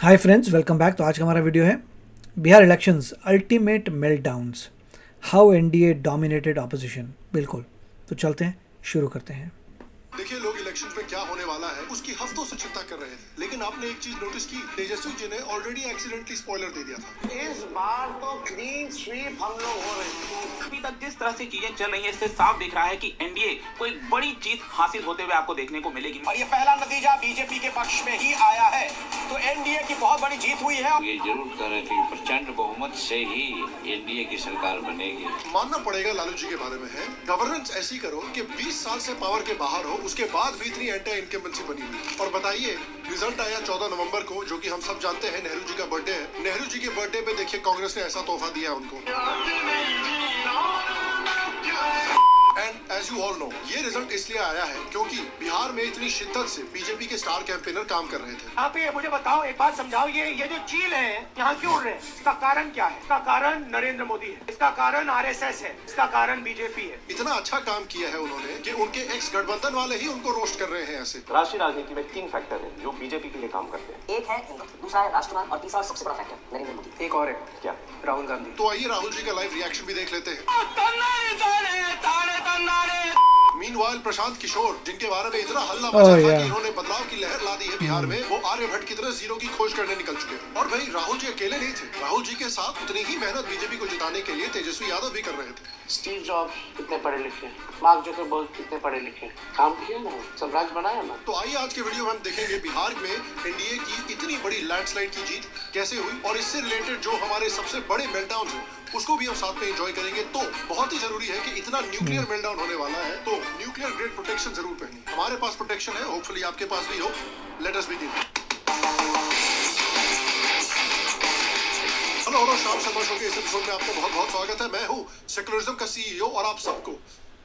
Hi friends, welcome back. तो आज का हमारा वीडियो है Bihar elections ultimate meltdowns, how NDA dominated opposition. बिल्कुल, तो चलते हैं, शुरू करते हैं। देखिए, लोग इलेक्शन पे क्या होने वाला है उसकी हफ्तों से चिंता कर रहे थे, लेकिन आपने एक चीज नोटिस की, तेजस्वी जी ने ऑलरेडी एक्सीडेंटली स्पॉइलर दे दिया था। इस बार तो क्लीन स्वीप हम लोग हो रहे हैं। अभी तक जिस तरह से चीजें चल रही हैं, इससे साफ दिख रहा है कि एनडीए को एक बड़ी जीत हासिल होते हुए आपको देखने को मिलेगी। और ये पहला नतीजा बीजेपी के पक्ष में ही आया है, तो एनडीए की बहुत बड़ी जीत हुई है। ये जरूर करें कि प्रचंड बहुमत से ही एनडीए की सरकार बनेगी। मानना पड़ेगा लालू जी के बारे में है, गवर्नेंस ऐसी करो कि 20 साल से पावर के बाहर हो, उसके बाद भी इतनी एंटी इनकम्बेंसी बनी हुई। और बताइए, रिजल्ट आया 14 नवंबर को, जो कि हम सब जानते हैं नेहरू जी का बर्थडे है। नेहरू जी के बर्थडे पे देखिए कांग्रेस ने ऐसा तोहफा दिया उनको। And as you all know, ये रिजल्ट इसलिए आया है क्योंकि बिहार में इतनी शिद्दत से बीजेपी के स्टार कैंपेनर काम कर रहे थे। आप ये मुझे बताओ, एक बात समझाओ, ये जो चील है यहाँ क्यों उड़ रहे हैं? इसका कारण क्या है? इसका कारण नरेंद्र मोदी है, इसका कारण आरएसएस है, इसका कारण बीजेपी है। इतना अच्छा काम किया है उन्होंने कि उनके एक्स गठबंधन वाले ही उनको रोस्ट कर रहे हैं ऐसे। राष्ट्रीय राजनीति में 3 फैक्टर है जो बीजेपी के लिए काम करते हैं। एक है, दूसरा है राष्ट्रवाद और तीसरा सबसे बड़ा फैक्टर नरेंद्र मोदी। एक और है, क्या? राहुल गांधी। तो आइए राहुल जी का लाइव रिएक्शन भी देख लेते हैं। मीनवाइल प्रशांत किशोर, जिनके बारे में इतना हल्ला मचा था कि इन्होंने बदलाव की लहर ला दी है बिहार में, वो आर्यभट्ट की तरह जीरो की खोज करने निकल चुके हैं। और भाई राहुल जी अकेले नहीं थे, राहुल जी के साथ उतनी ही मेहनत बीजेपी को जिताने के लिए तेजस्वी यादव भी कर रहे थे। स्टीव जॉब्स कितने पढ़े लिखे, मार्क जुकरबर्ग कितने पढ़े लिखे, काम किया ना, साम्राज्य बनाया ना। तो आइए आज के वीडियो में हम देखेंगे बिहार में एनडीए की इतनी बड़ी लैंडस्लाइड की जीत कैसे हुई, और इससे रिलेटेड जो हमारे सबसे बड़े मेल्टडाउन है उसको भी हम साथ में एंजॉय करेंगे। तो बहुत ही जरूरी है कि इतना न्यूक्लियर मेल्टडाउन होने वाला है तो न्यूक्लियर ग्रेड प्रोटेक्शन जरूर पहनिए। हमारे पास प्रोटेक्शन है, होपफुली आपके पास भी हो। Let us begin. हेलो, शाम शर्मा शो के इस एपिसोड में आपका बहुत बहुत स्वागत है। मैं हूँ सेक्युलरिज्म का सीईओ और आप सबको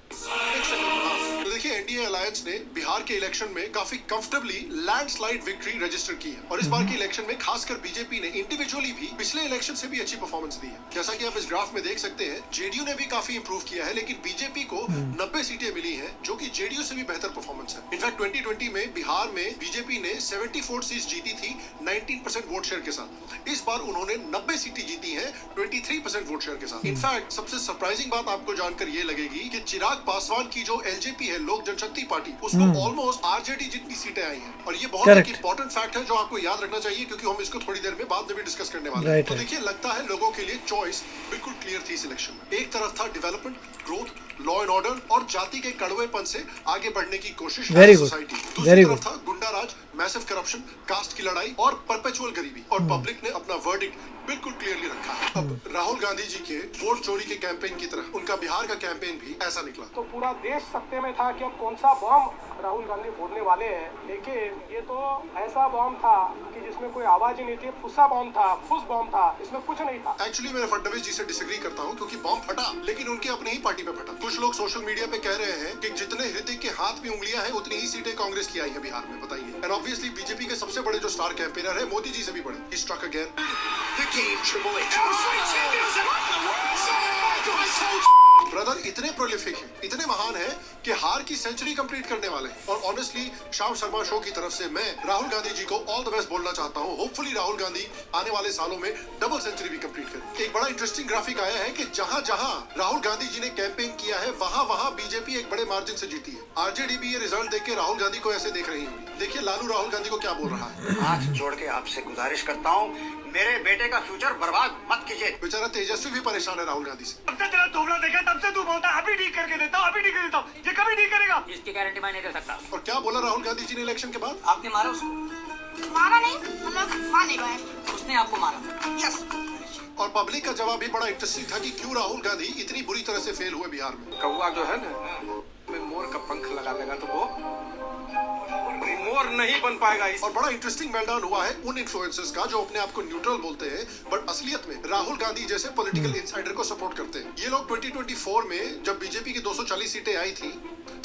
एक सेकंड। तो देखिए, एनडीए अलायंस ने बिहार के इलेक्शन में काफी कंफर्टेबली लैंडस्लाइड विक्ट्री रजिस्टर की है, और इस बार के इलेक्शन में खासकर बीजेपी ने इंडिविजुअली भी पिछले इलेक्शन से भी अच्छी परफॉर्मेंस दी है। जैसा कि आप इस ग्राफ में देख सकते हैं, जेडीयू ने भी काफी इंप्रूव किया है, लेकिन बीजेपी को 90 सीटें मिली हैं, जो कि जेडीयू से भी बेहतर परफॉर्मेंस है। इनफैक्ट 2020 में बिहार में बीजेपी ने 74 सीट जीती थी 19% वोट शेयर के साथ। इस बार उन्होंने 90 सीटें जीती हैं 23% वोट शेयर के साथ। इनफैक्ट सबसे सरप्राइजिंग बात आपको जानकर ये लगेगी कि चिराग पासवान की जो एलजेपी है, लोक जनशक्ति पार्टी, उसको ऑलमोस्ट आरजेडी जितनी सीटें आई हैं। और ये बहुत एक इंपॉर्टेंट फैक्ट है जो आपको याद रखना चाहिए, क्योंकि हम इसको थोड़ी देर में बाद में भी डिस्कस करने वाले हैं। तो देखिए, लगता है लोगों के लिए चॉइस बिल्कुल क्लियर थी इस इलेक्शन में। एक तरफ था development, growth, law and order और जाति के कड़वेपन से आगे बढ़ने की कोशिश सोसाइटी। दूसरी तरफ था गुंडा राज, मैसिव करप्शन, कास्ट की लड़ाई और परपेचुअल गरीबी। और पब्लिक ने अपना वर्डिक्ट बिल्कुल क्लियरली रखा है। अब राहुल गांधी जी के वोट चोरी के कैंपेन की तरह उनका बिहार का कैंपेन भी ऐसा निकला। तो पूरा देश सत्ते में था कि अब कौन सा बॉम्ब राहुल गांधी फोड़ने वाले हैं, लेकिन ये तो ऐसा बॉम्ब था कि जिसमें कोई आवाज ही नहीं थी। फुस्सा बॉम्ब था, फुस बॉम्ब था, इसमें कुछ नहीं था। एक्चुअली मैं फडणवीस जी से डिसएग्री करता हूँ, क्योंकि बॉम्ब फटा लेकिन उनकी अपनी ही पार्टी पे फटा। कुछ लोग सोशल मीडिया पे कह रहे हैं कि जितने हृतिक के हाथ में उंगलियां हैं उतनी ही सीटें कांग्रेस की आई है बिहार में। बताइए। एंड ऑब्वियसली बीजेपी के सबसे बड़े जो स्टार कैंपेनर है, मोदी जी से भी बड़े, ही स्ट्रक अगेन। ब्रदर इतने प्रोलिफिक हैं, इतने महान हैं कि हार की सेंचुरी कंप्लीट करने वाले हैं। और ऑनेस्टली शाम शर्मा शो की तरफ से मैं राहुल गांधी जी को ऑल द बेस्ट बोलना चाहता हूं। होपफुली राहुल गांधी आने वाले सालों में डबल सेंचुरी भी कंप्लीट करें। एक बड़ा इंटरेस्टिंग ग्राफिक आया है कि जहां जहां राहुल गांधी जी ने कैंपेन किया है, वहां वहां बीजेपी एक बड़े मार्जिन से जीती है। आरजेडी भी ये रिजल्ट देख के राहुल गांधी को ऐसे देख रही होगी। देखिए लालू राहुल गांधी को क्या बोल रहा है। हाथ जोड़ के आपसे गुजारिश करता हूँ, मेरे बेटे का फ्यूचर बर्बाद मत कीजिए। बेचारा तेजस्वी भी परेशान है राहुल गांधी से। तब से तेरा दुबला देखा, तब से तू बोलता अभी ठीक करके देता हूँ, अभी ठीक कर देता हूँ। ये कभी ठीक करेगा? इसकी गारंटी मैं नहीं दे सकता। और क्या बोला राहुल गांधी जी ने इलेक्शन के बाद? आपने मारा उसको? मारा नहीं, हम लोग माने गए। उसने आपको मारा? यस। और पब्लिक का जवाब भी बड़ा इंटरेस्टिंग था कि क्यों राहुल गांधी इतनी बुरी तरह से फेल हुए बिहार में। कौवा जो है ना, में मोर का पंख लगा देगा तो वो मोर नहीं बन पाएगा। और बड़ा इंटरेस्टिंग मेल्टडाउन हुआ है उन इन्फ्लुएंसर्स का जो अपने आप को न्यूट्रल बोलते हैं, बट असलियत में राहुल गांधी जैसे पॉलिटिकल इनसाइडर को सपोर्ट करते हैं। ये लोग 2024 में जब बीजेपी की 240 सीटें आई थी,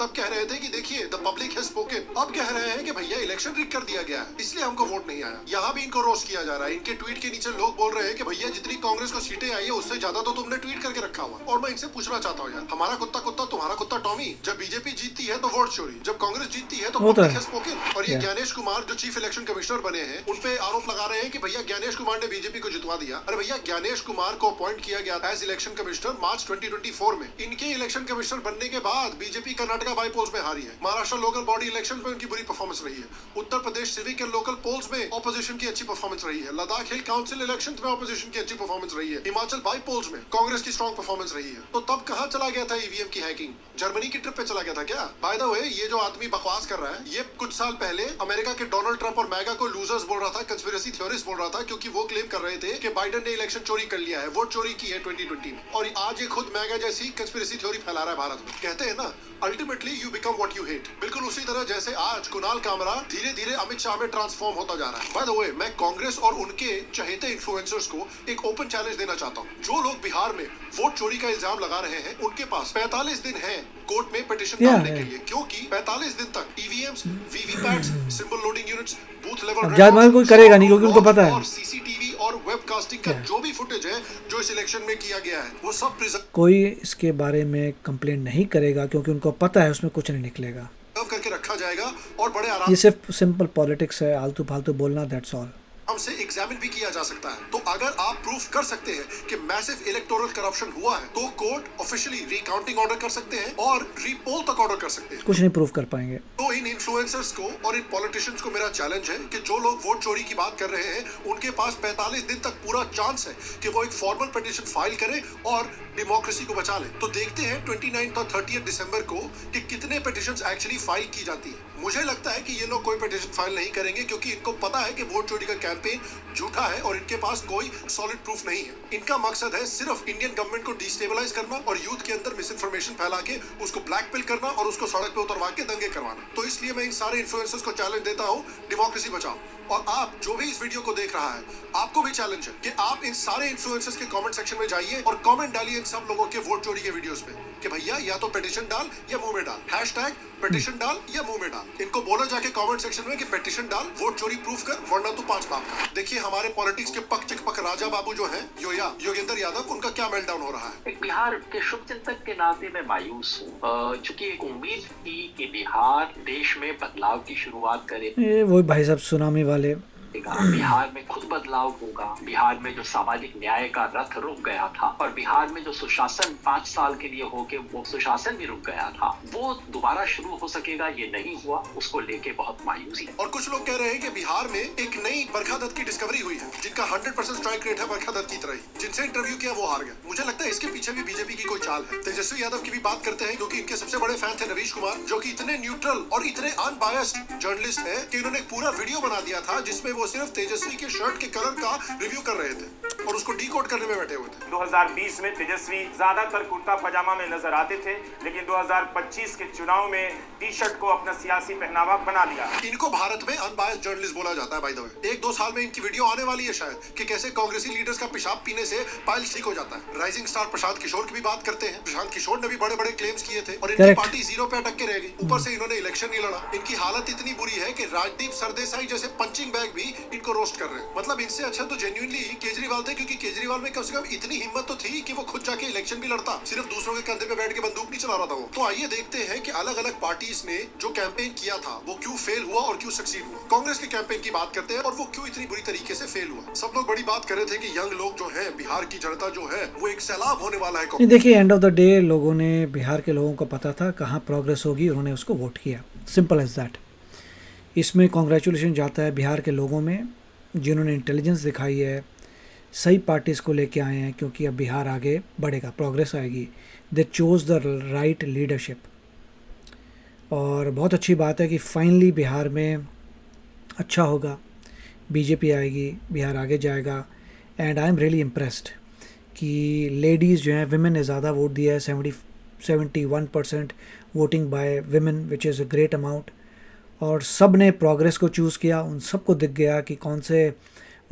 तब कह रहे थे कि देखिए द पब्लिक हैज स्पोकन। अब कह रहे हैं कि भैया इलेक्शन रिग कर दिया गया है, इसलिए हमको वोट नहीं आया। यहाँ भी इनको रोस्ट किया जा रहा है। इनके ट्वीट के नीचे लोग बोल रहे हैं कि भैया जितनी कांग्रेस को सीटें आई है उससे ज्यादा तो तुमने ट्वीट करके रखा हुआ। और मैं इनसे पूछना चाहता हूँ यार, हमारा कुत्ता कुत्ता तुम्हारा कुत्ता टॉमी। जब बीजेपी जीतती है तो वोट चोरी, जब कांग्रेस जीतती है तो पब्लिक हैज स्पोकन। और और ये ज्ञानेश कुमार जो चीफ इलेक्शन कमिश्नर बने हैं उन पे आरोप लगा रहे हैं कि भैया ज्ञानेश कुमार ने बीजेपी को जितवा दिया। अरे भैया ज्ञानेश कुमार को अपॉइंट किया गया था एज इलेक्शन कमिश्नर मार्च 2024 में। इनके इलेक्शन कमिश्नर बनने के बाद बीजेपी कर्नाटका बाई पोल्स में हारी है, महाराष्ट्र लोकल बॉडी इलेक्शन में उनकी बुरी परफॉर्मेंस रही है, Uttar Pradesh civic and local poles में ऑपोजिशन की अच्छी परफॉर्मेंस रही है, लद्दाख हिल काउंसिल इलेक्शन में ऑपोजिशन की अच्छी परफॉर्मेंस रही है, हिमाचल बाई पोल्स में कांग्रेस की स्ट्रॉन्ग परफॉर्मेंस रही है। तो तब कहाँ चला गया था ईवीएम की हैकिंग? जर्मनी की ट्रिप पे चला गया था क्या? बाय द वे ये जो आदमी बकवास कर रहा है ये कुछ साल पहले अमेरिका के डोनाल्ड ट्रंप और मैगा को लूजर्स बोल रहा था, कंस्पिरेसी थ्योरिस्ट बोल रहा था, क्योंकि वो क्लेम कर रहे थे कि बाइडेन ने इलेक्शन चोरी कर लिया है, वोट चोरी की है 2020 में। और आज ये खुद मैगा जैसी कंस्पिरेसी थ्योरी फैला रहा है भारत में। कहते हैं ना ultimately you become what you hate. बिल्कुल उसी तरह जैसे आज कुणाल कामरा धीरे धीरे अमित शाह में ट्रांसफॉर्म होता जा रहा है। बाय द वे मैं कांग्रेस और उनके चहेते इन्फ्लुएंसर्स को एक ओपन चैलेंज देना चाहता हूँ। जो लोग बिहार में वोट चोरी का इल्जाम लगा रहे हैं उनके पास 45 दिन है कोर्ट में पिटीशन डालने के लिए, क्योंकि 45 दिन तक EVMs, VVPATs, symbol loading units, booth level ज्यादा कोई करेगा नहीं क्योंकि उनको पता है और सीसीटीवी और वेबकास्टिंग का जो भी फुटेज है जो इस इलेक्शन में किया गया है वो सब कोई इसके बारे में कंप्लेंट नहीं करेगा क्योंकि उनको पता है उसमें कुछ नहीं निकलेगा। करके रखा जाएगा और बड़े आराम ये सिर्फ सिंपल पॉलिटिक्स है, आलतू फालतू बोलना, दैट्स ऑल। हमसे एग्जामिन भी किया जा सकता है। तो अगर आप प्रूफ कर सकते हैं कि मैसिव इलेक्टोरल करप्शन हुआ है तो कोर्ट ऑफिशियली रिकाउंटिंग ऑर्डर कर सकते हैं और रीपोल तक ऑर्डर कर सकते हैं। कुछ नहीं प्रूफ कर पाएंगे। तो इन इन्फ्लुएंसर्स को और इन पॉलिटिशियंस को मेरा चैलेंज है कि जो लोग वोट चोरी की बात कर रहे हैं उनके पास 45 दिन तक पूरा चांस है कि वो एक फॉर्मल पिटीशन फाइल करें और डेमोक्रेसी को बचा लें। तो देखते हैं 29 और 30 दिसंबर को कि कितने पिटीशंस एक्चुअली फाइल की जाती है। मुझे लगता है कि ये लोग कोई पिटीशन फाइल नहीं करेंगे क्योंकि इनको पता है कि वोट चोरी का कैंपेन झूठा है और इनके पास कोई सॉलिड प्रूफ नहीं है। इनका मकसद है सिर्फ इंडियन गवर्नमेंट को डिस्टेबलाइज करना और यूथ के अंदर मिस इन्फॉर्मेशन फैला के उसको ब्लैकमेल करना और उसको सड़क पे उतरवा के दंगे करवाना। तो इसलिए मैं इन सारे इन्फ्लुएंसर्स को चैलेंज देता हूँ, डेमोक्रेसी बचाओ। और आप जो भी इस वीडियो को देख रहा है आपको भी चैलेंज है कि आप इन सारे इन्फ्लुएंसर्स के कमेंट सेक्शन में जाइए और कमेंट डालिए इन सब लोगों के वोट चोरी के वीडियोस पे कि भैया या तो पिटीशन डाल या मुंह में डाल, हैशटैग पिटीशन डाल या मुंह में डाल। इनको बोलो जाके कमेंट सेक्शन में कि पिटीशन डाल, वोट चोरी प्रूफ कर, वरना तो 5 बाप का। देखिए हमारे पॉलिटिक्स के पक चिकपक राजा बाबू जो है योगेंद्र यादव, उनका क्या मेल्टडाउन हो रहा है। बिहार के शुभ चिंतक के नाते मैं मायूस हूँ, चूंकि एक उम्मीद थी कि बिहार देश में बदलाव की शुरुआत करे। ये वही भाई साहब सुनामी वाले। बिहार में खुद बदलाव होगा, बिहार में जो सामाजिक न्याय का रथ रुक गया था और बिहार में जो सुशासन 5 साल के लिए होके वो सुशासन भी रुक गया था वो दोबारा शुरू हो सकेगा, ये नहीं हुआ। उसको लेके बहुत मायूसी। और कुछ लोग कह रहे हैं कि बिहार में एक नई बरखा दत्त की डिस्कवरी हुई है जिनका 100% स्ट्राइक रेट है बरखा दत्त की तरह ही। जिनसे इंटरव्यू किया वो हार गए। मुझे लगता है इसके पीछे भी बीजेपी की कोई चाल है। तेजस्वी यादव की भी बात करते हैं क्योंकि इनके सबसे बड़े फैन थे रवीश कुमार, जो कि इतने न्यूट्रल और इतने अनबायस्ड जर्नलिस्ट है कि इन्होंने एक पूरा वीडियो बना दिया था जिसमें वो सिर्फ तेजस्वी के शर्ट के कलर का रिव्यू कर रहे थे और उसको डीकोड करने में बैठे हुए थे। 2020 में तेजस्वी ज्यादातर कुर्ता पजामा में नजर आते थे, लेकिन 2025 के चुनाव में टी शर्ट को अपना सियासी पहनावा बना लिया। इनको भारत में अनबायस्ड जर्नलिस्ट बोला जाता है। बाय द वे 1-2 साल में इनकी वीडियो आने वाली है शायद कि कैसे कांग्रेसी लीडर्स का पेशाब पीने से पाइल्स ठीक हो जाता है। राइजिंग स्टार प्रशांत किशोर की भी बात करते हैं। प्रशांत किशोर ने भी बड़े बड़े क्लेम्स किए थे और इनकी पार्टी 0 पे अटक के रह गई। ऊपर से इन्होंने इलेक्शन नहीं लड़ा। इनकी हालत इतनी बुरी है कि राजदीप सरदेसाई जैसे पंचिंग बैग भी इनको रोस्ट कर रहे हैं। मतलब इनसे अच्छा तो जेन्युइनली केजरीवाल थे, क्योंकि केजरीवाल में कम से कम इतनी हिम्मत तो थी कि वो खुद जाके इलेक्शन भी लड़ता, सिर्फ दूसरों के कंधे पे बैठ के बंदूक नहीं चला रहा था वो। तो आइए देखते हैं कि अलग अलग पार्टीज ने जो कैंपेन किया था वो क्यों फेल हुआ और क्यों सक्सीड हुआ। कांग्रेस के कैंपेन की बात करते हैं और वो क्यों इतनी बुरी तरीके से फेल हुआ। सब लोग बड़ी बात कर रहे थे कि यंग लोग जो है, बिहार की जनता जो है वो एक सैलाब होने वाला है। देखिए एंड ऑफ द डे लोगों ने, बिहार के लोगों को पता था कहाँ प्रोग्रेस होगी, उन्होंने उसको वोट किया, सिंपल एज दैट। इसमें कॉन्ग्रेचुलेशन जाता है बिहार के लोगों में जिन्होंने इंटेलिजेंस दिखाई है, सही पार्टीज़ को लेके आए हैं, क्योंकि अब बिहार आगे बढ़ेगा, प्रोग्रेस आएगी। दे चोज़ द राइट लीडरशिप। और बहुत अच्छी बात है कि फाइनली बिहार में अच्छा होगा, बीजेपी आएगी, बिहार आगे जाएगा। And I am really impressed कि लेडीज़ जो हैं, विमेन ने ज़्यादा वोट दिया है, 71% voting by women, which is a great amount. और सब ने प्रोग्रेस को चूज़ किया। उन सबको दिख गया कि कौन से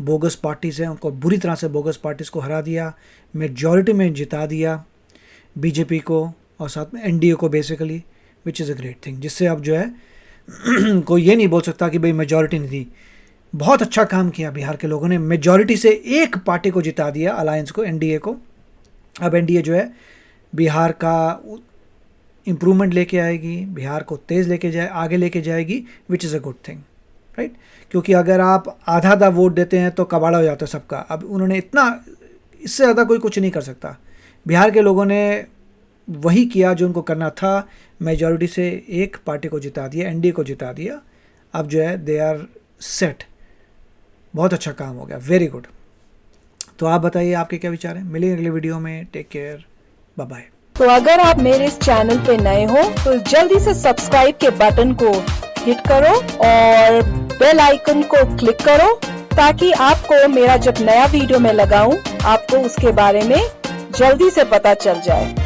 बोगस पार्टीज़ हैं, उनको बुरी तरह से बोगस पार्टीज़ को हरा दिया, मेजॉरिटी में जिता दिया बीजेपी को और साथ में एनडीए को basically, which is a great thing. जिससे अब जो है कोई ये नहीं बोल सकता कि भाई मेजॉरिटी नहीं थी। बहुत अच्छा काम किया बिहार के लोगों ने, मेजॉरिटी से एक पार्टी को जिता दिया, अलायंस को, एनडीए को। अब एनडीए जो है बिहार का इम्प्रूवमेंट लेके आएगी, बिहार को आगे लेके जाएगी, विच is a good thing, right. क्योंकि अगर आप आधा वोट देते हैं तो कबाड़ा हो जाता है सबका। अब उन्होंने इतना, इससे ज़्यादा कोई कुछ नहीं कर सकता। बिहार के लोगों ने वही किया जो उनको करना था, मेजॉरिटी से एक पार्टी को जिता दिया, एनडीए को जिता दिया। अब जो है दे आर सेट, बहुत अच्छा काम हो गया, वेरी गुड। तो आप बताइए आपके क्या विचार हैं। मिलेंगे अगले वीडियो में, टेक केयर, बाय बाय। तो अगर आप मेरे इस चैनल पे नए हो तो जल्दी से सब्सक्राइब के बटन को हिट करो और बेल आइकन को क्लिक करो, ताकि आपको मेरा जब नया वीडियो मैं लगाऊं आपको उसके बारे में जल्दी से पता चल जाए।